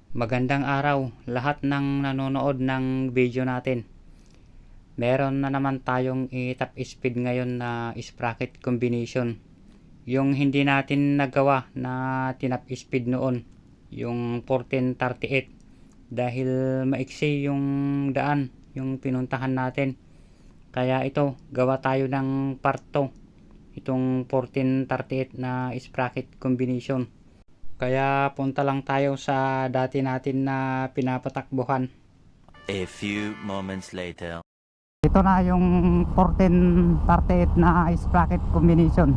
Magandang araw lahat ng nanonood ng video natin. Meron na naman tayong top speed ngayon na sprocket combination. Yung hindi natin nagawa na tinap speed noon, yung 1438, dahil maiksi yung daan, yung pinuntahan natin. Kaya ito, gawa tayo ng part 2, itong 1438 na sprocket combination. Kaya punta lang tayo sa dati natin na pinapatakbuhan. A few moments later. Ito na yung 1438 na sprocket combination.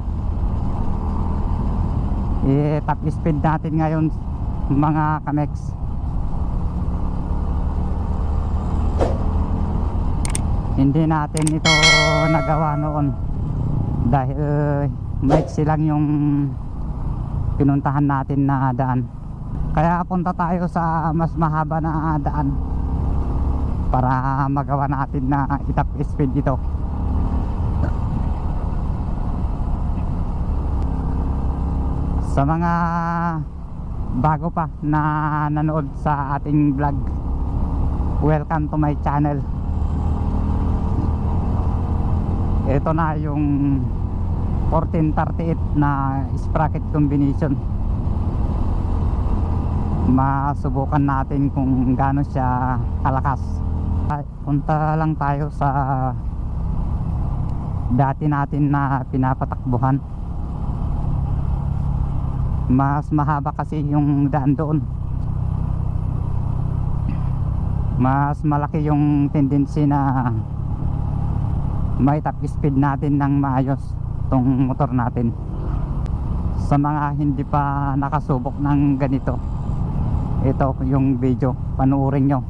Top speed natin ngayon mga kamex. Hindi natin ito nagawa noon dahil maiksi lang yung pinuntahan natin na daan. Kaya punta tayo sa mas mahaba na daan para magawa natin na itap speed ito. Sa mga bago pa na nanood sa ating vlog, welcome to my channel. Ito na yung 1438 na sprocket combination. Masubukan natin kung gaano siya kalakas. Punta lang tayo sa dati natin na pinapatakbuhan. Mas mahaba kasi yung daan doon. Mas malaki yung tendency na may top speed natin ng maayos tong motor natin. Sa mga hindi pa nakasubok ng ganito, ito yung video, panuorin nyo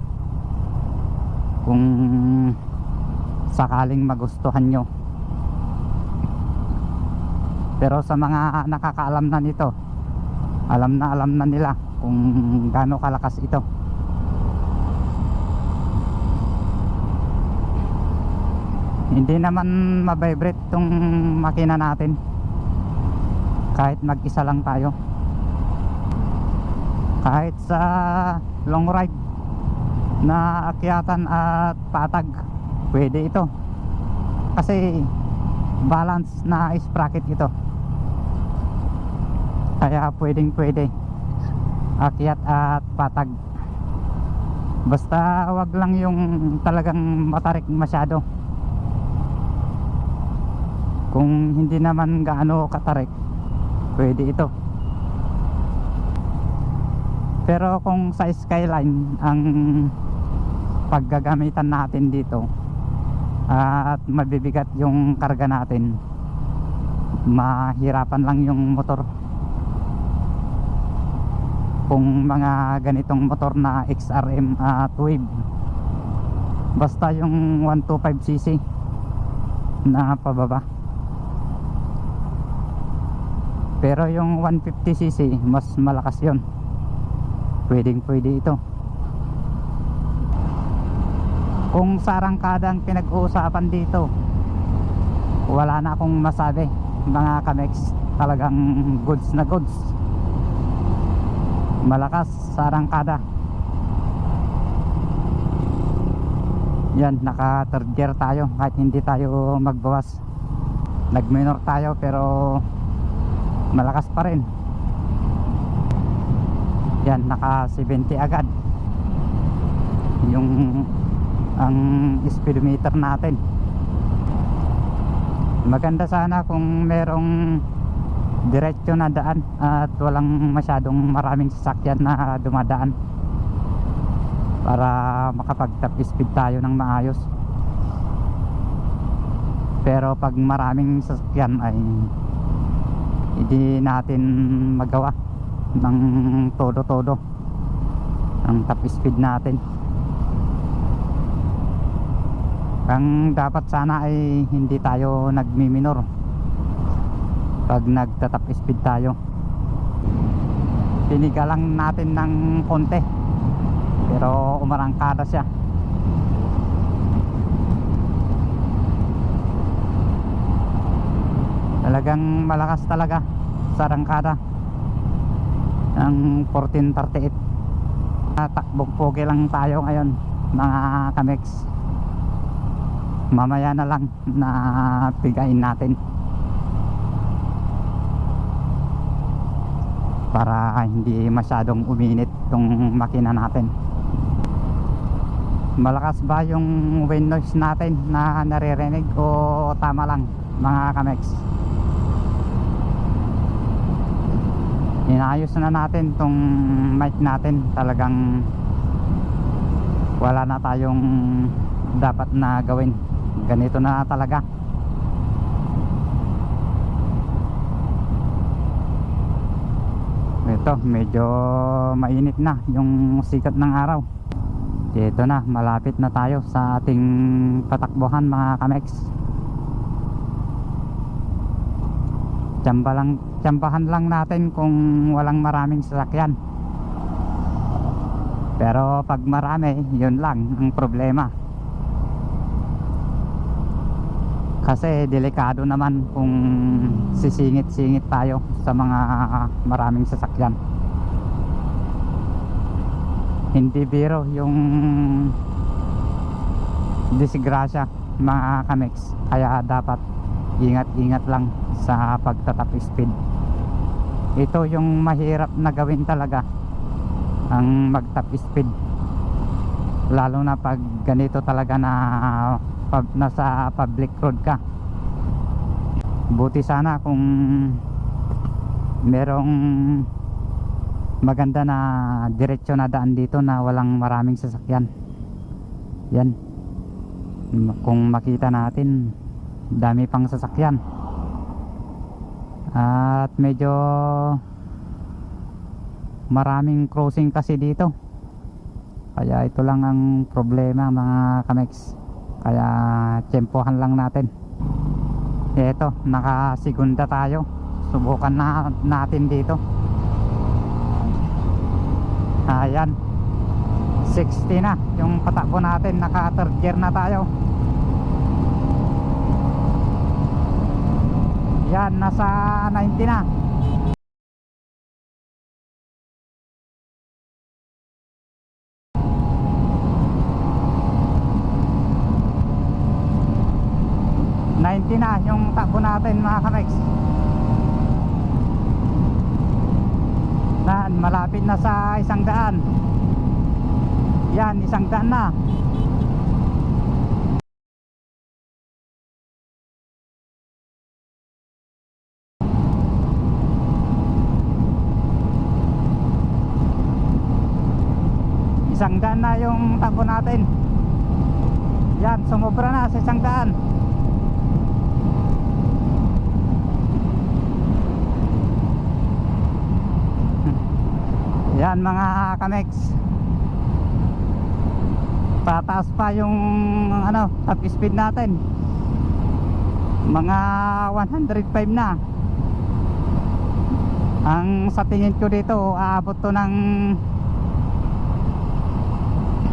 kung sakaling magustuhan nyo. Pero sa mga nakakaalam na nito, alam na nila kung gaano kalakas ito. Hindi naman mabibrate tong makina natin kahit mag-isa lang tayo. Kahit sa long ride na akyatan at patag, pwede ito kasi balance na sprocket ito. Kaya pwede akyat at patag. Basta wag lang yung talagang matarik masyado. Kung hindi naman gaano katarik, pwede ito. Pero kung sa Skyline ang paggagamitan natin dito at mabibigat yung karga natin, mahirapan lang yung motor. Kung mga ganitong motor na XRM at Wave, basta yung 125cc na pababa. Pero yung 150cc mas malakas yon. Pwede ito. Kung sa arangkada ang pinag-uusapan dito, wala na akong masabi mga kamex. Talagang goods na goods. Malakas sa arangkada. Yan, naka third gear tayo kahit hindi tayo magbawas. Nag minor tayo pero malakas pa rin. Yan, naka 70 agad yung ang speedometer natin. Maganda sana kung merong diretso na daan at walang masyadong maraming sasakyan na dumadaan para makapag-top speed tayo ng maayos. Pero pag maraming sasakyan ay hindi natin magawa ng todo-todo ang top speed natin. Ang dapat sana ay hindi tayo nagmi-minor pag nagta-top speed tayo. Tiniga lang natin ng konti pero umarangkada siya. Talagang malakas talaga sa arangkada ng 1438. Takbong pogi lang tayo ngayon mga kamex. Mamaya na lang na pigain natin para hindi masyadong uminit tong makina natin. Malakas ba yung wind noise natin na naririnig o tama lang mga kamex? Inayos na natin tong mic natin. Talagang wala na tayong dapat na gawin. Ganito na talaga. Ito medyo mainit na yung sikat ng araw. Ito na, malapit na tayo sa ating patakbuhan mga kamex. Tsambahan lang natin kung walang maraming sasakyan. Pero pag marami, yun lang ang problema. Kasi delikado naman kung sisingit-singit tayo sa mga maraming sasakyan. Hindi biro yung disgrasya mga kamex. Kaya dapat ingat-ingat lang sa pagtatap speed. Ito yung mahirap na gawin talaga, ang magtap speed, lalo na pag ganito talaga na nasa public road ka. Buti sana kung merong maganda na diretsyo na daan dito na walang maraming sasakyan. Yan, kung makita natin dami pang sasakyan at medyo maraming crossing kasi dito, kaya ito lang ang problema mga kamex. Kaya tsempohan lang natin. Eto, nakasigunda tayo. Subukan natin dito. Ayan, 60 na yung patakbo natin. Naka third gear na tayo. Yan, nasa 90 na. Na yung takbo natin mga kamex. Malapit na sa 100. Yan, 100 na. Isang na yung takbo natin. Yan, sumobra na sa 100. Yan mga kamex, pataas pa yung top speed natin. Mga 105 na. Ang sa tingin ko dito aabot to ng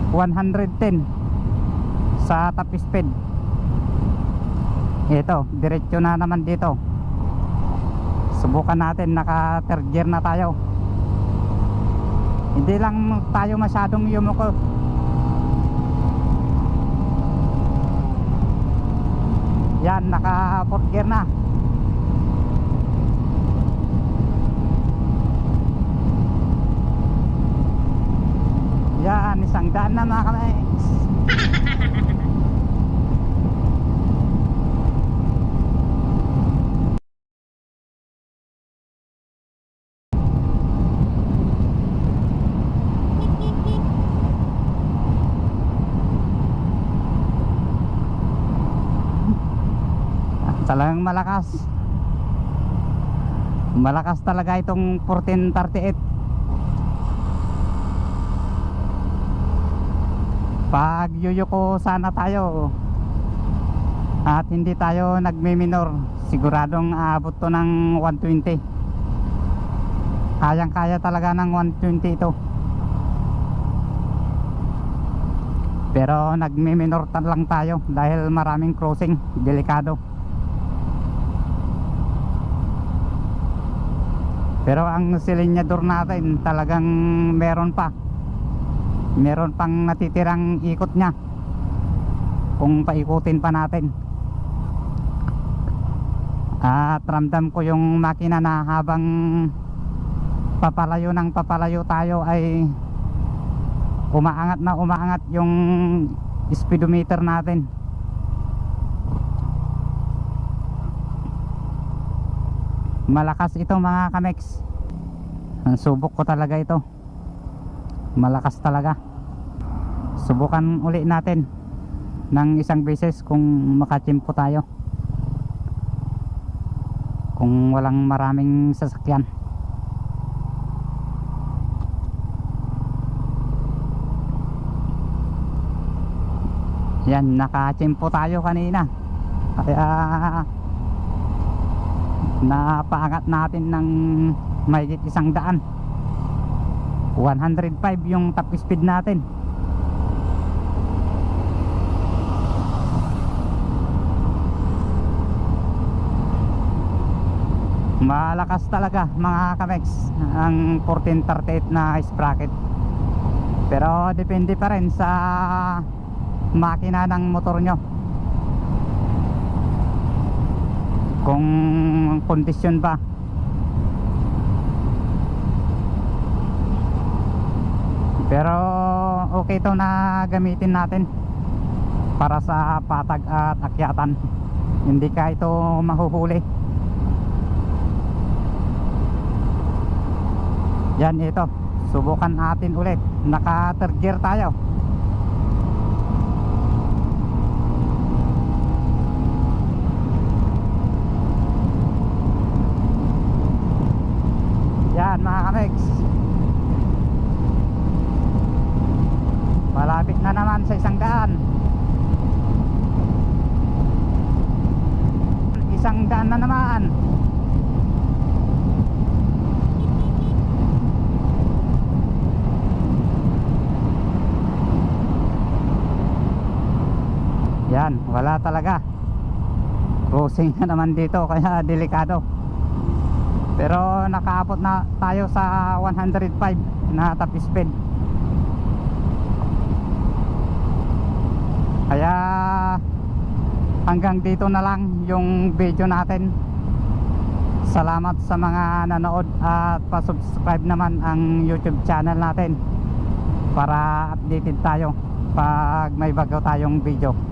110 sa top speed. Ito, diretso na naman dito. Subukan natin, naka third gear na tayo. Hindi lang tayo masyadong yumuko. Yan, naka fourth gear na. Yan, 100 na mga kamex. Talagang malakas talaga itong 1438. Pag yuyuko sana tayo at hindi tayo nagme-minor, siguradong aabot to ng 120. Kayang kaya talaga ng 120 ito. Pero nagme-minor lang tayo dahil maraming crossing, delikado. Pero ang silinyador natin talagang meron pa. Meron pang natitirang ikot niya kung paikutin pa natin. At ramdam ko yung makina na habang papalayo ng papalayo tayo ay umaangat na umaangat yung speedometer natin. Malakas ito mga kamex. Ang subok ko talaga ito. Malakas talaga. Subukan uli natin ng isang beses kung makatsimpo tayo, kung walang maraming sasakyan. Yan, nakatsimpo tayo kanina. Kaya napaangat natin ng mahigit 100. 105 yung top speed natin. Malakas talaga mga kamex ang 1438 na sprocket. Pero depende pa rin sa makina ng motor nyo, kung kondisyon ba. Pero okay ito na gamitin natin para sa patag at akyatan. Hindi ka ito mahuhuli. Yan, ito subukan natin ulit. Naka third gear tayo. Yan mga kamex, malapit na naman sa 100. 100 na naman. Yan, wala talaga. Crossing na naman dito kaya delikado. Pero nakaabot na tayo sa 105 na top speed. Kaya hanggang dito na lang yung video natin. Salamat sa mga nanood at pa-subscribe naman ang YouTube channel natin para updated tayo pag may bago tayong video.